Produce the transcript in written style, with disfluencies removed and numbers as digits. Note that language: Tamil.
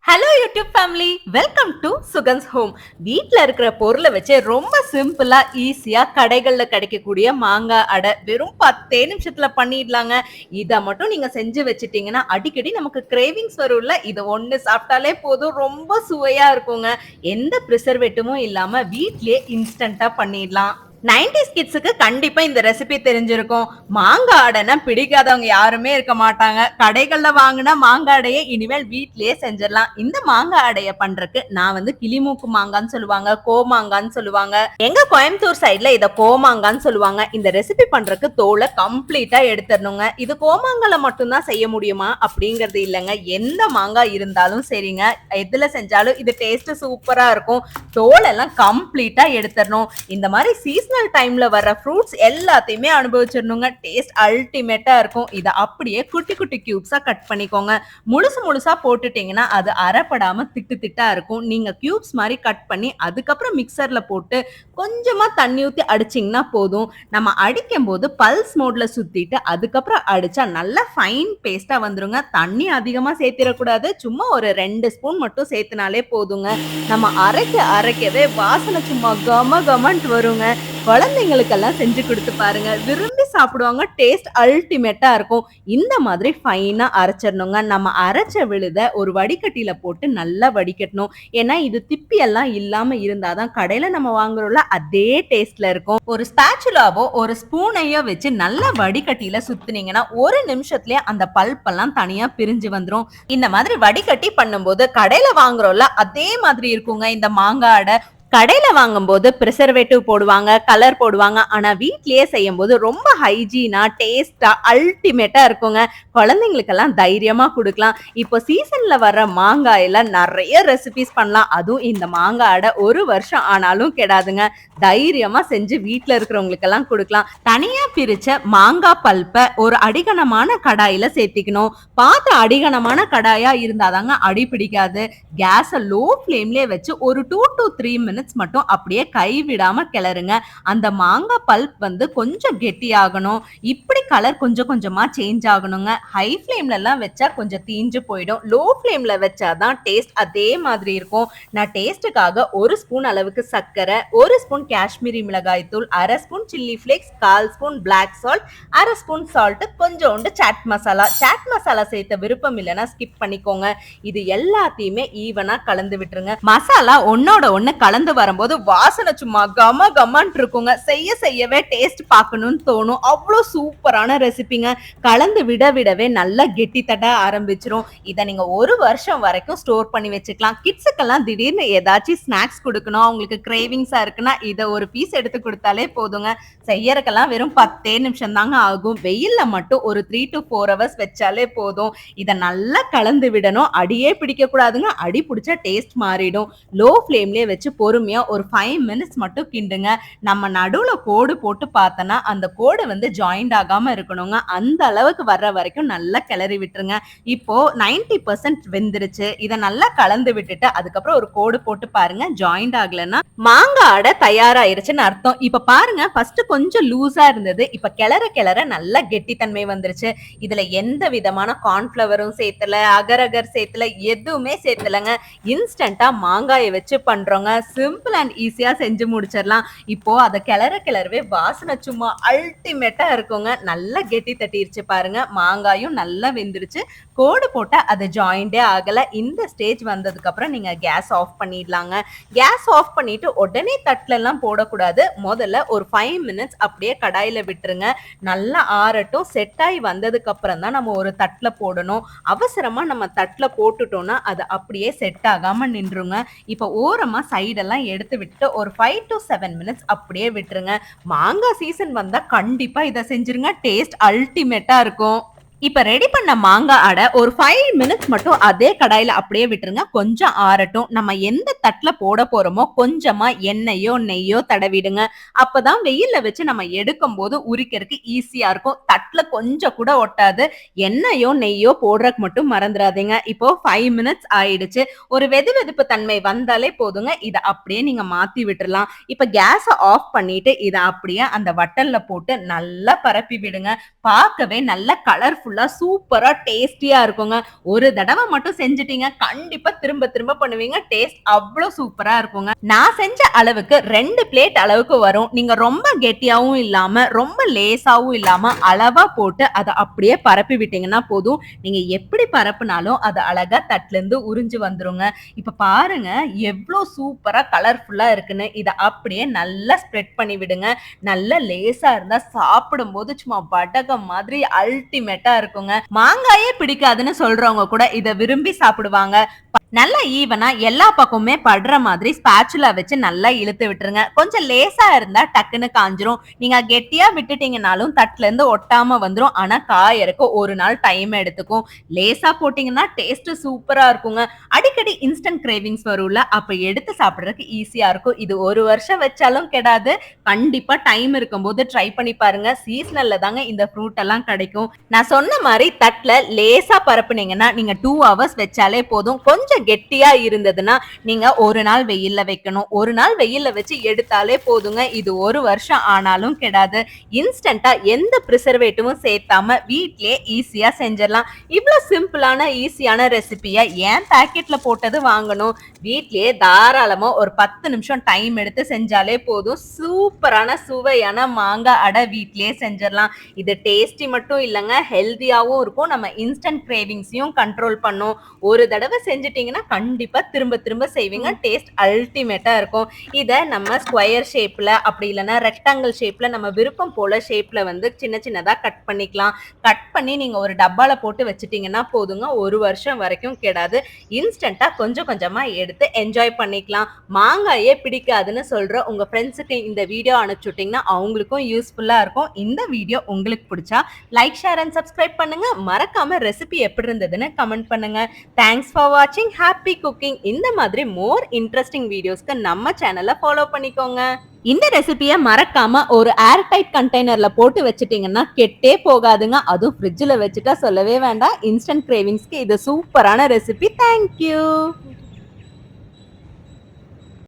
Hello YouTube family, welcome to Sugan's home. வீட்டில் இருக்கிற பொருளை வச்சு ரொம்ப சிம்பிளா ஈஸியா கடைகள்ல கிடைக்கக்கூடிய மாங்காய் அடை வெறும் 10 நிமிஷத்துல பண்ணிடலாங்க. இதை மட்டும் நீங்க செஞ்சு வச்சுட்டீங்கன்னா அடிக்கடி நமக்கு கிரேவிங்ஸ் வரும்ல. இதை ஒண்ணு சாப்பிட்டாலே போதும், ரொம்ப சுவையா இருக்குங்க. எந்த ப்ரிசர்வேட்டிவும் இல்லாம வீட்லயே இன்ஸ்டன்டா பண்ணிடலாம். 90s கிட்ஸுக்கு கண்டிப்பா இந்த ரெசிபி தெரிஞ்சிருக்கும். மாங்காய் அடைனா பிடிக்காதவங்க யாருமே இருக்க மாட்டாங்க. கடைகள்ல வாங்கினா மாங்காய் அடையை இனிமேல் வீட்லயே செஞ்சிடலாம். இந்த மாங்காய் அடைய பண்றதுக்கு நான் கிளிமூக்கு மாங்கான்னு சொல்லுவாங்க, கோமாங்கான்னு சொல்லுவாங்க. எங்க கோயம்புத்தூர் சைட்ல இத கோமாங்கான்னு சொல்லுவாங்க. இந்த ரெசிபி பண்றதுக்கு தோலை கம்ப்ளீட்டா எடுத்துடணுங்க. இது கோமாங்கால மட்டும்தான் செய்ய முடியுமா அப்படிங்கறது இல்லைங்க. எந்த மாங்காய் இருந்தாலும் சரிங்க, எதுல செஞ்சாலும் இது டேஸ்ட் சூப்பரா இருக்கும். தோலெல்லாம் கம்ப்ளீட்டா எடுத்துடணும். இந்த மாதிரி சீசனல் டைம்ல வர ஃப்ரூட்ஸ் எல்லாத்தையுமே அனுபவிச்சிடணுங்க. டேஸ்ட் அல்டிமேட்டா இருக்கும். இதை அப்படியே குட்டி குட்டி கியூப்ஸா கட் பண்ணிக்கோங்க. முழுசா போட்டுட்டீங்கன்னா அது அரைப்படாம திட்டு திட்டா இருக்கும். நீங்க கியூப்ஸ் மாதிரி கட் பண்ணி அதுக்கப்புறம் மிக்சர்ல போட்டு கொஞ்சமா தண்ணி ஊத்தி அடிச்சிங்கன்னா போதும். நம்ம அடிக்கும் போது பல்ஸ் மோட்ல சுத்திட்டு அதுக்கப்புறம் அடிச்சா நல்லா ஃபைன் பேஸ்டா வந்துருங்க. தண்ணி அதிகமா சேர்த்திடக்கூடாது. சும்மா ஒரு 2 ஸ்பூன் மட்டும் சேர்த்துனாலே போதுங்க. நம்ம அரைக்கவே வாசனை சும்மா கம கமன்ட்டு வருங்க. குழந்தைங்களுக்கெல்லாம் செஞ்சு கொடுத்து பாருங்க, விரும்பி சாப்பிடுவாங்க. டேஸ்ட் அல்டிமேட்டா இருக்கும். இந்த மாதிரி ஃபைனா அரைச்சிடணுங்க. நம்ம அரைச்ச விழுத ஒரு வடிகட்டியில போட்டு நல்லா வடிகட்டணும். ஏன்னா இது திப்பி எல்லாம் இல்லாம இருந்தாதான் கடையில நம்ம வாங்குறோம்ல அதே டேஸ்ட்ல இருக்கும். ஒரு ஸ்பேச்சுலாவோ ஒரு ஸ்பூனையோ வச்சு நல்லா வடிகட்டியில சுத்துனீங்கன்னா ஒரு நிமிஷத்துலயே அந்த பல்ப் எல்லாம் தனியா பிரிஞ்சு வந்துரும். இந்த மாதிரி வடிகட்டி பண்ணும்போது கடையில வாங்குறோம்ல அதே மாதிரி இருக்குங்க இந்த மாங்காய் அடை. கடையில வாங்கும்போது ப்ரிசர்வேட்டிவ் போடுவாங்க, கலர் போடுவாங்க. ஆனா வீட்லயே செய்யும் போது ரொம்ப ஹைஜீனா டேஸ்டா அல்டிமேட்டா இருக்குங்க. குழந்தைங்களுக்கெல்லாம் தைரியமா கொடுக்கலாம். இப்போ சீசன்ல வர்ற மாங்காயில நிறைய ரெசிபிஸ் பண்ணலாம். அதுவும் இந்த மாங்காய் அடை ஒரு வருஷம் ஆனாலும் கெடாதுங்க. தைரியமா செஞ்சு வீட்டுல இருக்கிறவங்களுக்கெல்லாம் கொடுக்கலாம். தனியா பிரிச்ச மாங்காய் பல்ப ஒரு அடிகனமான கடாயில சேர்த்திக்கணும். பார்த்து அடிகனமான கடாயா இருந்தாதாங்க அடி பிடிக்காது. கேஸ லோ ஃபிளேம்லயே வச்சு ஒரு 2 to 3 minutes மட்டும் அப்படியே கைவிடாம கிளறுங்க. அந்த மாங்காய் பல்ப் கொஞ்சம் கெட்டி ஆகணும். இப்படி கலர் கொஞ்சம் கொஞ்சமா சேஞ்ச் ஆகணுங்க. ஹை ஃபிளேம்ல எல்லாம் வச்சா கொஞ்சம் தீஞ்சு போயிடும். லோ ஃபிளேம்ல வச்சாதான் டேஸ்ட் அதே மாதிரி இருக்கும். நான் டேஸ்டுக்காக 1 ஸ்பூன் அளவுக்கு சர்க்கரை, 1 ஸ்பூன் காஷ்மீரி மிளகாய் தூள், 1/2 spoon chilli flakes, 1/4 spoon black salt, 1/2 spoon salt, கொஞ்சோண்டு சாட் மசாலா சேர்த்த விருப்பம் இல்லைன்னா ஸ்கிப் பண்ணிக்கோங்க. இது எல்லாத்தையுமே ஈவனா கலந்து விட்டுருங்க. மசாலா ஒன்னோட ஒண்ணு கலந்து வரும்போது வாசனை சும்மா கம கமன்ட்டு இருக்குங்க. செய்யவே டேஸ்ட் பார்க்கணும்னு தோணும். அவ்வளோ சூப்பரான ரெசிபிங்க. கலந்து விடவே நல்லா கெட்டி தட்ட ஆரம்பிச்சிரும். இதை நீங்க ஒரு வருஷம் வரைக்கும் ஸ்டோர் பண்ணி வச்சுக்கலாம். கிட்ஸுக்கெல்லாம் திடீர்னு ஏதாச்சும் ஸ்நாக்ஸ் கொடுக்கணும், அவங்களுக்கு கிரேவிங்ஸா இருக்குன்னா இதை ஒரு பீஸ் எடுத்து கொடுத்தாலே போதுங்க. செய்யறதுக்கெல்லாம் வெறும் 10 நிமிஷம் தாங்க ஆகும். வெயில்ல மட்டும் ஒரு 3 to 4 hours வச்சாலே போதும். இதை நல்லா கலந்து விடணும். அடியே பிடிக்க கூடாதுங்க. அடி பிடிச்சா டேஸ்ட் மாறிடும். லோ ஃபிளேம்லயே வச்சு பொறுமையா ஒரு 5 minutes மட்டும் கிண்டுங்க. நம்ம நடுவுல கோடு போட்டு பார்த்தனா அந்த கோடு ஜாயிண்ட் ஆகாம இருக்கணுங்க. அந்த அளவுக்கு வர்ற வரைக்கும் நல்லா கிளறி விட்டுருங்க. இப்போ 90% வெந்துருச்சு. இதை நல்லா கலந்து விட்டுட்டு அதுக்கப்புறம் ஒரு கோடு போட்டு பாருங்க. ஜாயிண்ட் ஆகலன்னா மாங்காய் அடை தயாராயிருச்சுன்னு அர்த்தம். இப்ப பாருங்க, ஃபர்ஸ்ட் கொஞ்சம் லூஸா இருந்தது. இப்ப கிளற நல்லா கெட்டித்தன்மை வந்துருச்சு. இதுல எந்த விதமான கார்ன்ஃபிளவரும் சேர்த்தல, அகர் சேர்த்தல, எதுவுமே சேர்த்தலங்க. இன்ஸ்டன்டா மாங்காயை வச்சு பண்றோங்க. சிம்பிள் அண்ட் ஈஸியா செஞ்சு முடிச்சிடலாம். இப்போ அதை கிளறவே வாசனை சும்மா அல்டிமேட்டா இருக்குங்க. நல்லா கெட்டி தட்டிருச்சு பாருங்க. மாங்காயும் நல்லா வெந்துருச்சு. கோடு போட்டா அது ஜாயிண்டே ஆகல. இந்த ஸ்டேஜ் வந்ததுக்கு அப்புறம் நீங்க கேஸ் ஆஃப் பண்ணிடலாங்க. கேஸ் ஆஃப் பண்ணிட்டு உடனே தட்டுல எல்லாம் போடக்கூடாது. முதல்ல ஒரு 5 minutes அப்படியே கடாயில விட்டுருங்க. நல்லா ஆறட்டும். செட் ஆகி வந்ததுக்கு அப்புறம் தான் நம்ம ஒரு தட்டுல போடணும். அவசரமா நம்ம தட்டுல போட்டுட்டோம்னா அது அப்படியே செட் ஆகாம நின்றுங்க. இப்ப ஓரமா சைடெல்லாம் எடுத்து விட்டு ஒரு 5 to 7 minutes அப்படியே விட்டுருங்க. மாங்காய் சீசன் வந்தா கண்டிப்பா இதை செஞ்சிருங்க. டேஸ்ட் அல்டிமேட்டா இருக்கும். இப்ப ரெடி பண்ண மாங்காய் அடை ஒரு 5 minutes மட்டும் அதே கடாயில அப்படியே விட்டுருங்க. கொஞ்சம் ஆறட்டும். நம்ம எந்த தட்டுல போட போறோமோ கொஞ்சமா எண்ணெயோ நெய்யோ தடவிடுங்க. அப்பதான் வெயில்ல வச்சு நம்ம எடுக்கும் போது உரிக்கிறதுக்கு ஈஸியா இருக்கும். தட்டுல கொஞ்சம் கூட ஒட்டாது. எண்ணெயோ நெய்யோ போடுறதுக்கு மட்டும் மறந்துடாதீங்க. இப்போ 5 minutes ஆயிடுச்சு. ஒரு வெதுவெதுப்பு தன்மை வந்தாலே போதுங்க. இதை அப்படியே நீங்க மாத்தி விட்டுறலாம். இப்ப கேஸ ஆஃப் பண்ணிட்டு இதை அப்படியே அந்த வட்டல்ல போட்டு நல்லா பரப்பி விடுங்க. பார்க்கவே நல்ல கலர்ஃபுல் கலர்ஃபுல்லா சூப்பரா டேஸ்டியா இருக்குங்க. ஒரு தடவை மட்டும் செஞ்சுட்டீங்க கண்டிப்பா திரும்ப திரும்ப பண்ணுவீங்க. டேஸ்ட் அவ்வளோ சூப்பரா இருக்குங்க. நான் செஞ்ச அளவுக்கு 2 பிளேட் அளவுக்கு வரும். நீங்க ரொம்ப கெட்டியாவும் இல்லாம ரொம்ப லேசாவும் இல்லாம அளவா போட்டு அதை அப்படியே பரப்பி விட்டீங்கன்னா போதும். நீங்க எப்படி பரப்புனாலும் அது அழகா தட்டுல இருந்து உறிஞ்சு வந்துருங்க. இப்ப பாருங்க எவ்வளோ சூப்பரா கலர்ஃபுல்லா இருக்குன்னு. இதை அப்படியே நல்லா ஸ்ப்ரெட் பண்ணி விடுங்க. நல்ல லேசா இருந்தா சாப்பிடும்போது சும்மா வடகம் மாதிரி அல்டிமேட்டா இருக்குங்க. மாங்காயே பிடிக்காதுன்னு சொல்றவங்க கூட இதை விரும்பி சாப்பிடுவாங்க. நல்லா ஈவனா எல்லா பக்கமுமே படுற மாதிரி ஸ்பாச்சுலா வச்சு நல்லா இழுத்து விட்டுருங்க. கொஞ்சம் லேசா இருந்தா டக்குன்னு காஞ்சிரும். நீங்க கெட்டியா விட்டுட்டீங்கனாலும் தட்டுல இருந்து ஒட்டாம வந்துரும். ஆனா காயறக்கு ஒரு நாள் டைம் எடுத்துக்கும். லேசா போட்டீங்கன்னா டேஸ்ட் சூப்பரா இருக்குங்க. அடிக்கடி இன்ஸ்டன்ட் கிரேவிங்ஸ் வரும்ல, அப்ப எடுத்து சாப்பிடுறதுக்கு ஈஸியா இருக்கும். இது ஒரு வருஷம் வச்சாலும் கெடாது. கண்டிப்பா டைம் இருக்கும்போது ட்ரை பண்ணி பாருங்க. சீசனல்ல தாங்க இந்த ஃப்ரூட் எல்லாம் கிடைக்கும். நான் சொன்ன மாதிரி தட்டுல லேசா பரப்புனீங்கன்னா நீங்க 2 ஹவர்ஸ் வச்சாலே போதும். கொஞ்சம் கெட்டியா இருந்ததுன்னா நீங்க ஒரு நாள் வெயில்ல வைக்கணும். ஒரு நாள் வெயில்ல வச்சு எடுத்தாலே போதுங்க. இது ஒரு வருஷம் ஆனாலும் கெடாது. இன்ஸ்டன்டா எந்த பிரிசர்வேட்டிவும் சேர்த்தாம வீட்லயே ஈஸியா செஞ்சிடலாம். இவ்வளவு சிம்பிளான ஈஸியான ரெசிபியை ஏன் பாக்கெட்ல போட்டது வாங்கணும்? வீட்லயே தாராளமா ஒரு 10 நிமிஷம் டைம் எடுத்து செஞ்சாலே போதும். சூப்பரான சுவையான மாங்காய் அடை வீட்லயே செஞ்சிடலாம். இது டேஸ்டி மட்டும் இல்லைங்க, ஹெல்தியாவும் இருக்கும். நம்ம இன்ஸ்டன்ட் கிரேவிங்ஸையும் கண்ட்ரோல் பண்ணும். ஒரு தடவை செஞ்சுட்டீங்கன்னா கண்டிப்பா திரும்ப திரும்ப செய்வீங்க. டேஸ்ட் அல்டிமேட்டா இருக்கும். இத நம்ம ஸ்கொயர் ஷேப்ல அப்படி இல்லைன்னா ரெக்டாங்கிள் ஷேப்ல நம்ம விருப்பம் போல ஷேப்ல வந்து சின்ன சின்னதா கட் பண்ணிக்கலாம். கட் பண்ணி நீங்க ஒரு டப்பால போட்டு வச்சுட்டீங்கன்னா போதுங்க. ஒரு வருஷம் வரைக்கும் கெடாது. இன்ஸ்டன்டா கொஞ்சம் கொஞ்சமா எடுத்து என்ஜாய் பண்ணிக்கலாம். மாங்காயே பிடிக்காதுன்னு சொல்ற உங்க ஃப்ரெண்ட்ஸுக்கு இந்த வீடியோ அனுப்பிச்சுட்டீங்கன்னா அவங்களுக்கும் யூஸ்ஃபுல்லா இருக்கும். இந்த வீடியோ உங்களுக்கு பிடிச்சா லைக், ஷேர் அண்ட் சப்ஸ்கிரைப் பண்ணுங்க. மறக்காம ரெசிபி எப்படி இருந்ததுன்னு கமெண்ட் பண்ணுங்க. தேங்க்ஸ் ஃபார் வாட்சிங். Happy cooking. இந்த மாதிரி மோர் இன்ட்ரெஸ்டிங் வீடியோஸ்க்கு நம்ம சேனலை ஃபாலோ பண்ணிக்கோங்க. இந்த ரெசிபியை மறக்காம ஒரு ஏர் டைட் கண்டெய்னர்ல போட்டு வச்சுட்டீங்கன்னா கெட்டே போகாதுங்க. அதுவும் ஃப்ரிட்ஜில் வச்சுட்டா சொல்லவே வேண்டாம். இன்ஸ்டன்ட் கிரேவிங்ஸ்க்கு இது சூப்பரான ரெசிபி. தேங்க்யூ.